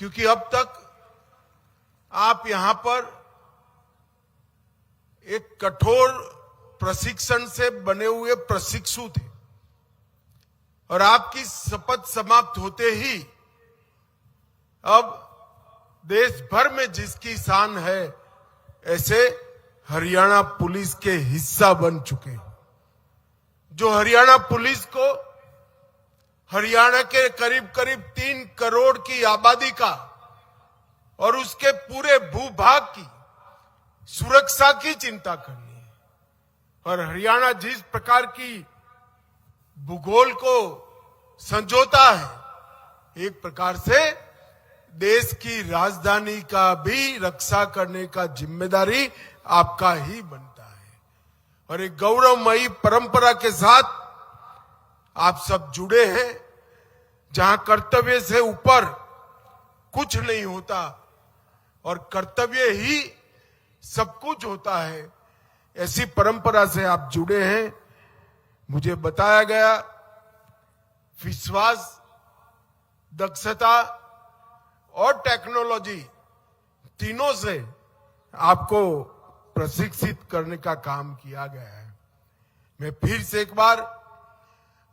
क्योंकि अब तक आप यहां पर एक कठोर प्रशिक्षण से बने हुए प्रशिक्षु थे और आपकी शपथ समाप्त होते ही अब देश भर में जिसकी शान है ऐसे हरियाणा पुलिस के हिस्सा बन चुके, जो हरियाणा पुलिस को हरियाणा के करीब करीब 3 करोड़ की आबादी का और उसके पूरे भूभाग की सुरक्षा की चिंता करनी है। और हरियाणा जिस प्रकार की भूगोल को संजोता है, एक प्रकार से देश की राजधानी का भी रक्षा करने का जिम्मेदारी आपका ही बनता है। और एक गौरवमयी परंपरा के साथ आप सब जुड़े हैं, जहां कर्तव्य से ऊपर कुछ नहीं होता और कर्तव्य ही सब कुछ होता है, ऐसी परंपरा से आप जुड़े हैं। मुझे बताया गया विश्वास, दक्षता और टेक्नोलॉजी तीनों से आपको प्रशिक्षित करने का काम किया गया है। मैं फिर से एक बार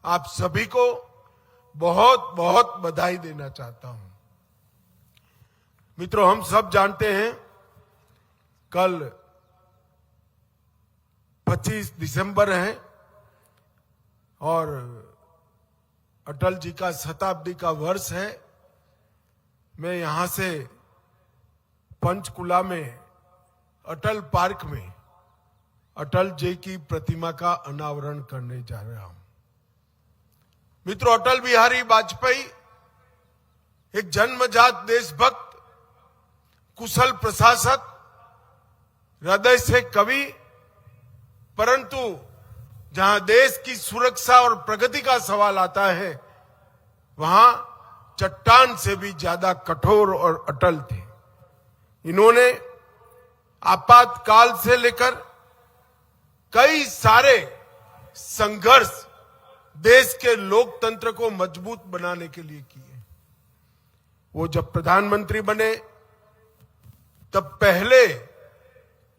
आप सभी को बहुत बहुत बधाई देना चाहता हूं। मित्रों, हम सब जानते हैं कल 25 दिसंबर है और अटल जी का शताब्दी का वर्ष है। मैं यहां से पंचकुला में अटल पार्क में अटल जी की प्रतिमा का अनावरण करने जा रहा हूं। मित्रों, अटल बिहारी वाजपेयी एक जन्मजात देशभक्त, कुशल प्रशासक, हृदय से कवि, परंतु जहां देश की सुरक्षा और प्रगति का सवाल आता है वहां चट्टान से भी ज्यादा कठोर और अटल थे। इन्होंने आपातकाल से लेकर कई सारे संघर्ष देश के लोकतंत्र को मजबूत बनाने के लिए किए। वो जब प्रधानमंत्री बने तब पहले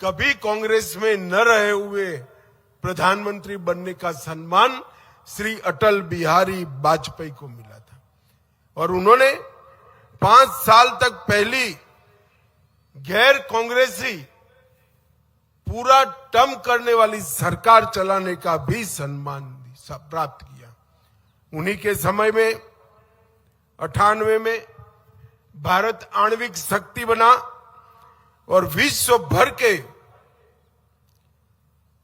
कभी कांग्रेस में न रहे हुए प्रधानमंत्री बनने का सम्मान श्री अटल बिहारी वाजपेयी को मिला था और उन्होंने 5 साल तक पहली गैर कांग्रेसी पूरा टर्म करने वाली सरकार चलाने का भी सम्मान प्राप्त किया। उन्हीं के समय में 98 में भारत आणविक शक्ति बना और विश्व भर के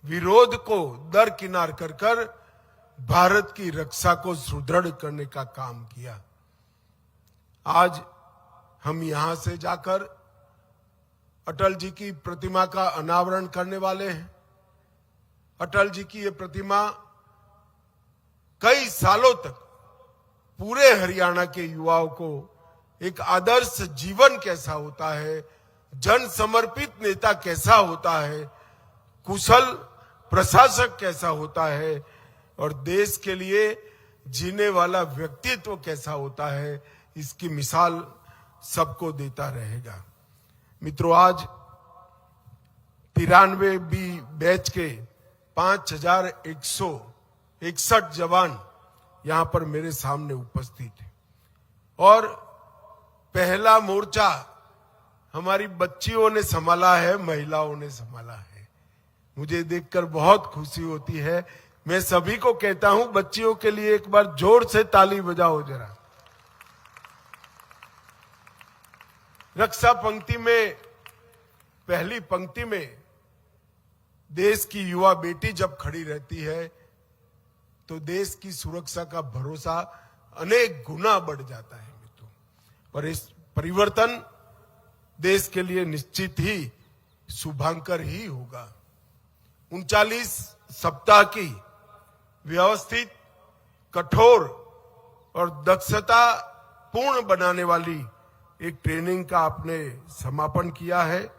विरोध को दरकिनार कर भारत की रक्षा को सुदृढ़ करने का काम किया। आज हम यहां से जाकर अटल जी की प्रतिमा का अनावरण करने वाले हैं। अटल जी की ये प्रतिमा कई सालों तक पूरे हरियाणा के युवाओं को एक आदर्श जीवन कैसा होता है, जन समर्पित नेता कैसा होता है, कुशल प्रशासक कैसा होता है और देश के लिए जीने वाला व्यक्तित्व कैसा होता है, इसकी मिसाल सबको देता रहेगा। मित्रों, आज 93 बैच के 5161 जवान यहां पर मेरे सामने उपस्थित हैं और पहला मोर्चा हमारी बच्चियों ने संभाला है, महिलाओं ने संभाला है। मुझे देखकर बहुत खुशी होती है। मैं सभी को कहता हूं, बच्चियों के लिए एक बार जोर से ताली बजाओ जरा। रक्षा पंक्ति में, पहली पंक्ति में देश की युवा बेटी जब खड़ी रहती है तो देश की सुरक्षा का भरोसा अनेक गुना बढ़ जाता है मित्रों। और इस परिवर्तन देश के लिए निश्चित ही शुभांकर ही होगा। 39 सप्ताह की व्यवस्थित, कठोर और दक्षता पूर्ण बनाने वाली एक ट्रेनिंग का आपने समापन किया है।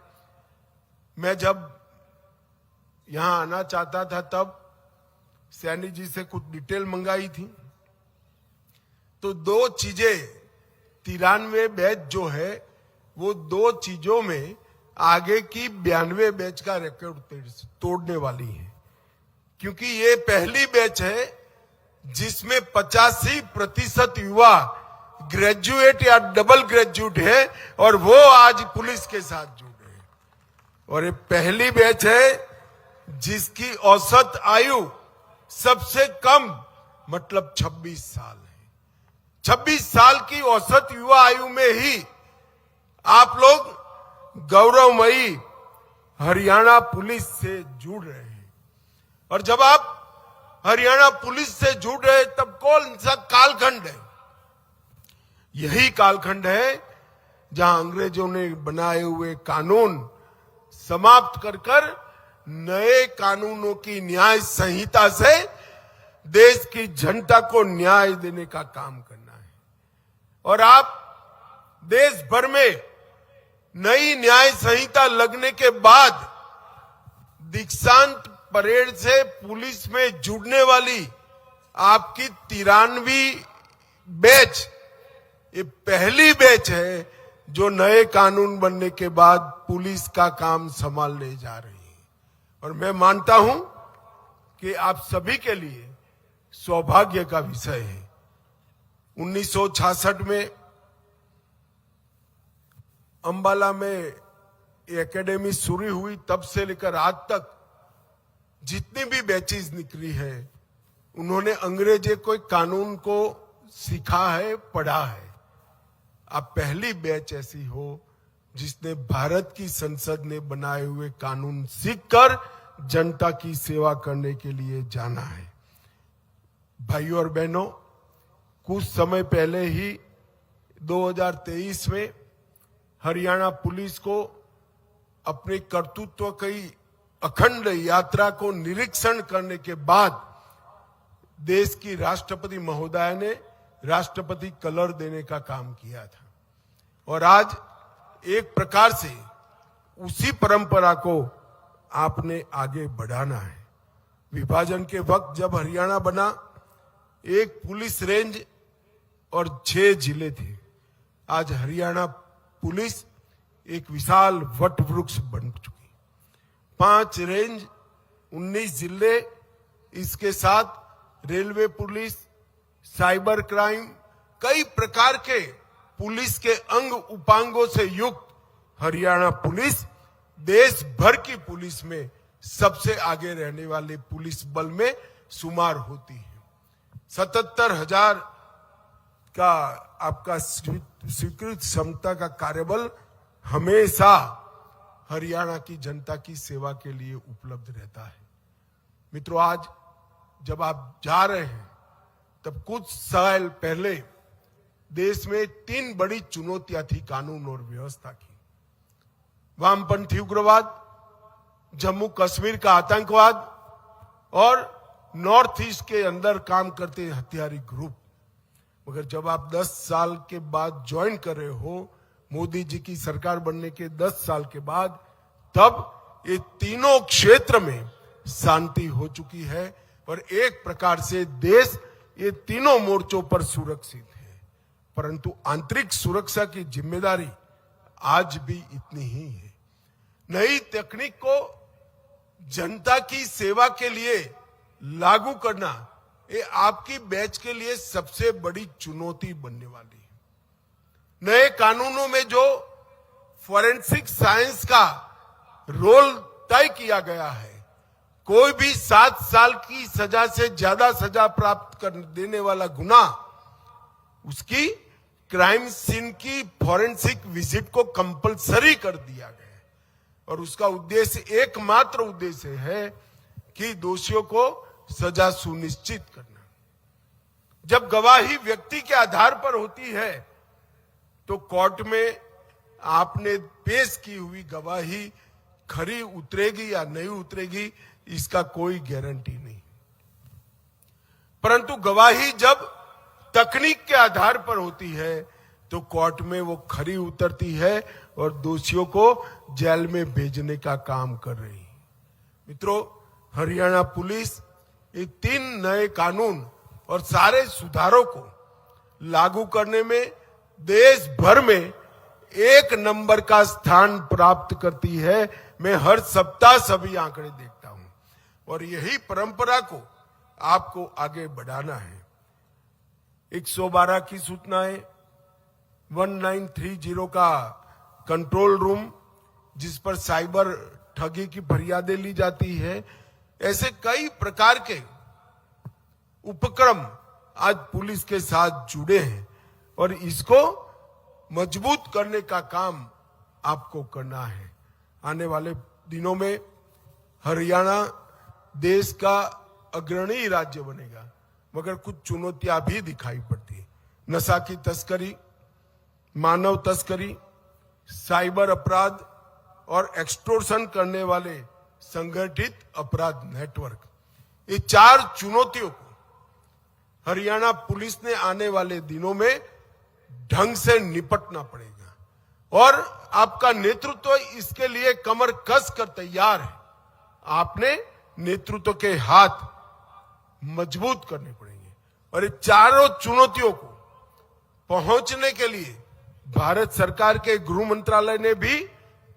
मैं जब यहां आना चाहता था तब सैनी जी से कुछ डिटेल मंगाई थी, तो 2 चीजें 93 बैच जो है वो 2 चीजों में आगे की 92 बैच का रिकॉर्ड तोड़ने वाली है, क्योंकि ये पहली बैच है जिसमें 85% युवा ग्रेजुएट या डबल ग्रेजुएट है और वो आज पुलिस के साथ जुड़े हैं। और ये पहली बैच है जिसकी औसत आयु सबसे कम मतलब 26 साल है। 26 साल की औसत युवा आयु में ही आप लोग गौरवमयी हरियाणा पुलिस से जुड़ रहे हैं। और जब आप हरियाणा पुलिस से जुड़ रहे हैं तब कौन सा कालखंड है? यही कालखंड है जहां अंग्रेजों ने बनाए हुए कानून समाप्त कर नए कानूनों की न्याय संहिता से देश की जनता को न्याय देने का काम करना है। और आप देश भर में नई न्याय संहिता लगने के बाद दीक्षांत परेड से पुलिस में जुड़ने वाली आपकी 93वीं बैच ये पहली बैच है जो नए कानून बनने के बाद पुलिस का काम संभालने जा रही है। और मैं मानता हूं कि आप सभी के लिए सौभाग्य का विषय है। 1966 में अंबाला में एकेडमी शुरू हुई, तब से लेकर आज तक जितनी भी बैचेस निकली है उन्होंने अंग्रेजी कोई कानून को सीखा है, पढ़ा है। अब पहली बैच ऐसी हो जिसने भारत की संसद ने बनाए हुए कानून सीखकर जनता की सेवा करने के लिए जाना है। भाइयों और बहनों, कुछ समय पहले ही 2023 में हरियाणा पुलिस को अपने कर्तृत्व की अखंड यात्रा को निरीक्षण करने के बाद देश की राष्ट्रपति महोदया ने राष्ट्रपति कलर देने का काम किया था। और आज एक प्रकार से उसी परंपरा को आपने आगे बढ़ाना है। विभाजन के वक्त जब हरियाणा बना, एक पुलिस रेंज और 6 जिले थे। आज हरियाणा पुलिस एक विशाल वट वृक्ष बन चुकी। 5 रेंज, 19 जिले, इसके साथ रेलवे पुलिस, साइबर क्राइम, कई प्रकार के पुलिस के अंग उपांगों से युक्त हरियाणा पुलिस देश भर की पुलिस में सबसे आगे रहने वाले पुलिस बल में शुमार होती है। 77,000 का आपका स्वीकृत क्षमता का कार्यबल हमेशा हरियाणा की जनता की सेवा के लिए उपलब्ध रहता है। मित्रों, आज जब आप जा रहे हैं तब कुछ साल पहले देश में 3 बड़ी चुनौतियां थी कानून और व्यवस्था की। वामपंथी उग्रवाद, जम्मू कश्मीर का आतंकवाद और नॉर्थ ईस्ट के अंदर काम करते हथियारी ग्रुप। मगर जब आप 10 साल के बाद ज्वाइन कर रहे हो, मोदी जी की सरकार बनने के 10 साल के बाद, तब ये तीनों क्षेत्र में शांति हो चुकी है और एक प्रकार से देश ये तीनों मोर्चों पर सुरक्षित है। परंतु आंतरिक सुरक्षा की जिम्मेदारी आज भी इतनी ही है। नई तकनीक को जनता की सेवा के लिए लागू करना ये आपकी बैच के लिए सबसे बड़ी चुनौती बनने वाली है। नए कानूनों में जो फॉरेंसिक साइंस का रोल तय किया गया है, कोई भी 7 साल की सजा से ज्यादा सजा प्राप्त कर देने वाला गुनाह, उसकी क्राइम सीन की फॉरेंसिक विजिट को कंपलसरी कर दिया गया है। और उसका उद्देश्य, एकमात्र उद्देश्य है कि दोषियों को सजा सुनिश्चित करना। जब गवाही व्यक्ति के आधार पर होती है तो कोर्ट में आपने पेश की हुई गवाही खरी उतरेगी या नहीं उतरेगी, इसका कोई गारंटी नहीं। परंतु गवाही जब तकनीक के आधार पर होती है तो कोर्ट में वो खरी उतरती है और दोषियों को जेल में भेजने का काम कर रही है। मित्रों, हरियाणा पुलिस ये 3 नए कानून और सारे सुधारों को लागू करने में देश भर में 1 नंबर का स्थान प्राप्त करती है। मैं हर सप्ताह सभी आंकड़े देखता हूं और यही परंपरा को आपको आगे बढ़ाना है। 112 की सूचनाएं, 1930 का कंट्रोल रूम जिस पर साइबर ठगी की फरियादें ली जाती है, ऐसे कई प्रकार के उपक्रम आज पुलिस के साथ जुड़े हैं और इसको मजबूत करने का काम आपको करना है। आने वाले दिनों में हरियाणा देश का अग्रणी राज्य बनेगा, मगर कुछ चुनौतियां भी दिखाई पड़ती है। नशा की तस्करी, मानव तस्करी, साइबर अपराध और एक्सटोर्शन करने वाले संगठित अपराध नेटवर्क, ये 4 चुनौतियों को हरियाणा पुलिस ने आने वाले दिनों में ढंग से निपटना पड़ेगा और आपका नेतृत्व इसके लिए कमर कस कर तैयार है। आपने नेतृत्व के हाथ मजबूत करने पड़ेंगे और ये चारों चुनौतियों को पहुंचने के लिए भारत सरकार के गृह मंत्रालय ने भी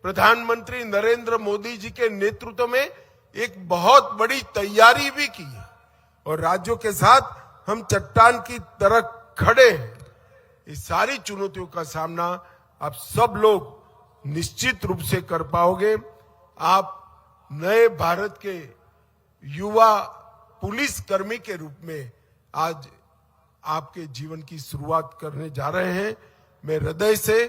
प्रधानमंत्री नरेंद्र मोदी जी के नेतृत्व में एक बहुत बड़ी तैयारी भी की है और राज्यों के साथ हम चट्टान की तरह खड़े हैं। इस सारी चुनौतियों का सामना आप सब लोग निश्चित रूप से कर पाओगे। आप नए भारत के युवा पुलिस कर्मी के रूप में आज आपके जीवन की शुरुआत करने जा रहे हैं। मैं हृदय से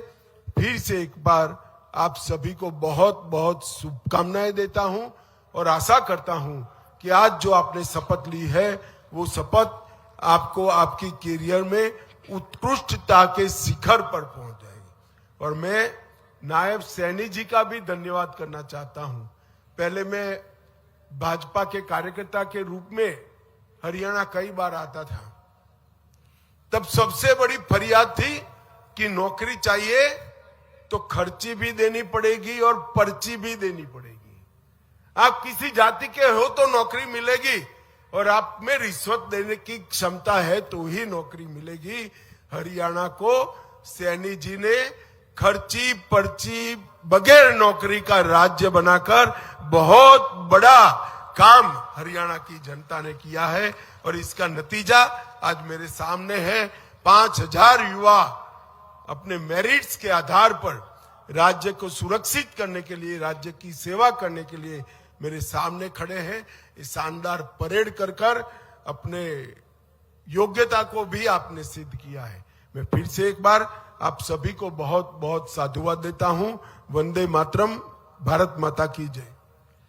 फिर से एक बार आप सभी को बहुत बहुत शुभकामनाएं देता हूं और आशा करता हूं कि आज जो आपने शपथ ली है वो शपथ आपको आपकी करियर में उत्कृष्टता के शिखर पर पहुंच जाएगी। और मैं नायब सैनी जी का भी धन्यवाद करना चाहता हूं। पहले मैं भाजपा के कार्यकर्ता के रूप में हरियाणा कई बार आता था, तब सबसे बड़ी फरियाद थी कि नौकरी चाहिए तो खर्ची भी देनी पड़ेगी और पर्ची भी देनी पड़ेगी। आप किसी जाति के हो तो नौकरी मिलेगी और आप में रिश्वत देने की क्षमता है तो ही नौकरी मिलेगी। हरियाणा को सैनी जी ने खर्ची पर्ची बगैर नौकरी का राज्य बनाकर बहुत बड़ा काम हरियाणा की जनता ने किया है और इसका नतीजा आज मेरे सामने है। 5000 युवा अपने मेरिट्स के आधार पर राज्य को सुरक्षित करने के लिए, राज्य की सेवा करने के लिए मेरे सामने खड़े हैं। इस शानदार परेड कर अपने योग्यता को भी आपने सिद्ध किया है। मैं फिर से एक बार आप सभी को बहुत बहुत साधुवाद देता हूं। वंदे मातरम। भारत माता की जय।